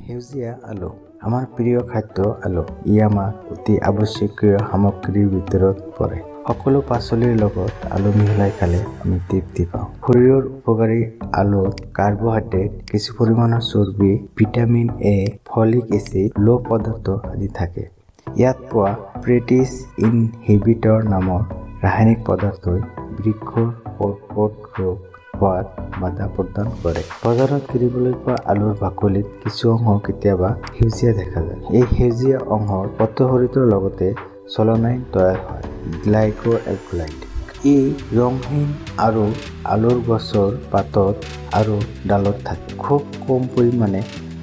সেউজীয়া আলু আমাৰ প্ৰিয় খাদ্য আলু। ই আমাৰ অতি আৱশ্যকীয় সামগ্ৰীৰ ভিতৰত পৰে। সকলো পাচলিৰ লগত আলু মিহলাই খালে আমি তৃপ্তি পাওঁ। শৰীৰৰ উপকাৰী আলুত কাৰ্বহাইড্ৰেট, কিছু পৰিমাণৰ চৰ্বি, ভিটামিন এ, ফলিক এচিড, লৌহ পদাৰ্থ আদি থাকে। ইয়াত পোৱা প্ৰেটিছ ইনহিবিটৰ নামৰ ৰাসায়নিক পদাৰ্থই বৃক্ষৰ কৰ্কট ৰোগ হোৱাত বাধা প্ৰদান কৰে। বজাৰত কিনিবলৈ পোৱা আলুৰ বাকলিত কিছু অংশ কেতিয়াবা সেউজীয়া দেখা যায়। এই সেউজীয়া অংশৰ পত্ৰশৰীৰৰ লগতে চলনাইন তৈয়াৰ হয়, গ্লাইক'এলকলাইড। ই ৰঙহীন আৰু আলুৰ গছৰ পাতত আৰু ডালত থাকে। খুব কম পৰিমাণে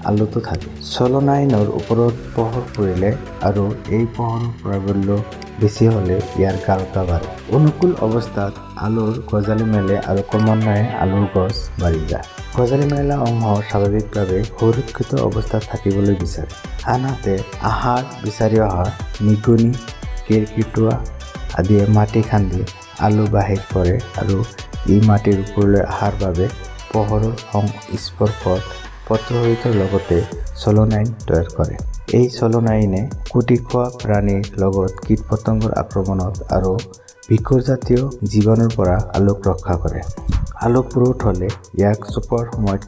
আলুতো থাকে। চলনাইনৰ ওপৰত পোহৰ পৰিলে আৰু এই পোহৰৰ প্ৰাবল্য বেছি হ'লে ইয়াৰ গাঢ়তা বাঢ়ে। অনুকূল অৱস্থাত আলুৰ গজালি মেলে আৰু ক্ৰমান্বয়ে আলুৰ গছ বাঢ়ি যায়। গজালি মেলা অংশ স্বাভাৱিকভাৱে সুৰক্ষিত অৱস্থাত থাকিবলৈ বিচাৰে। আনহাতে আহাৰ বিচাৰি অহা নিগনি, কেৰ্কেটুৱা আদিয়ে মাটি খান্দি আলু বাহিৰ কৰে আৰু ই মাটিৰ ওপৰলৈ অহাৰ বাবে পোহৰৰ স্পৰ্শত পত্ৰশৰীৰৰ লগতে চলনাইন তৈয়াৰ কৰে। এই চলনাইনে কুটি খোৱা প্ৰাণীৰ লগত কীট-পতংগৰ আক্ৰমণত আৰু বিকৰজাতীয় জীৱাণুৰ পৰা আলুক ৰক্ষা কৰে। আলু পুৰঠ হ'লে ইয়াক চপোৱাৰ সময়ত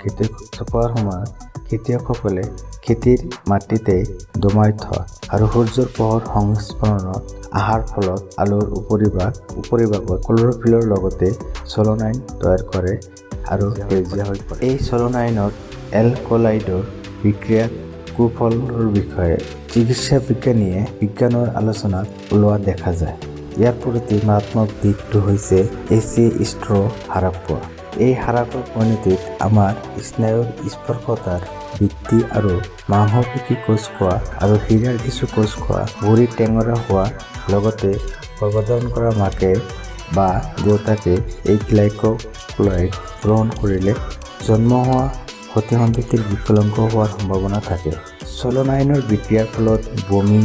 খেতিয়কসকলে খেতিৰ মাটিতে দমাই থয় আৰু সূৰ্যৰ পোহৰ সংস্পৰ্শত অহাৰ ফলত আলুৰ উপৰিভাগত ক্লৰ'ফিলৰ লগতে চলনাইন তৈয়াৰ কৰে আৰু সেউজীয়া হৈ পৰে। এই চলনাইনত এলকলাইডৰ বিক্ৰিয়াত কুফলৰ বিষয়ে চিকিৎসা বিজ্ঞানৰ আলোচনাত ওলোৱা দেখা যায়। ইয়াৰ প্ৰতি মাৰাত্মক দিশটো হৈছে এচি ষ্ট্ৰ' হ্ৰাস পোৱা। এই হ্ৰাসৰ পৰিণতিত আমাৰ স্নায়ুৰ স্পৰ্শতাৰ বৃদ্ধি আৰু মাংসপেশী কোষ খোৱা আৰু হীৰাৰ কিছু কোষ খোৱা, ভৰি টেঙৰা হোৱাৰ লগতে গৰ্ভধাৰণ কৰা মাকে বা দেউতাকে এই গ্লাইক'লাইড গ্ৰহণ কৰিলে জন্ম হোৱা সতি সন্ততিৰ বিকলাঙ্গ হোৱাৰ সম্ভাৱনা থাকে। চলনাইনৰ বিক্ৰিয়াৰ ফলত বমি,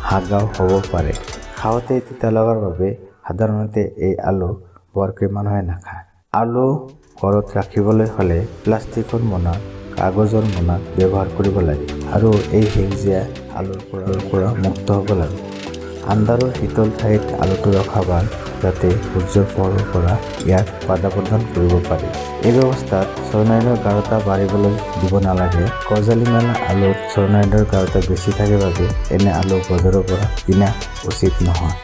হাগা হ'ব পাৰে। খাওঁতে তিতা লগাৰ বাবে সাধাৰণতে এই আলু বৰকৈ মানুহে নাখায়। আলু ঘৰত ৰাখিবলৈ হ'লে প্লাষ্টিকৰ মোনাত, কাগজৰ মোনাত ব্যৱহাৰ কৰিব লাগে আৰু এই সেউজীয়া আলুৰ পৰা মুক্ত হ'ব লাগে। আন্ধাৰৰ শীতল ঠাইত আলুটো ৰখা ভাল, যাতে সূৰ্যৰ পোহৰৰ পৰা ইয়াক বাধা প্ৰদান কৰিব পাৰি। এই ব্যৱস্থাত চলনাইনৰ গাঢ়তা বাঢ়িবলৈ দিব নালাগে। গজালি মেলা আলুত চলনাইনৰ গাঢ়তা বেছি থাকে বাবে এনে আলু বজাৰৰ পৰা কিনা উচিত নহয়।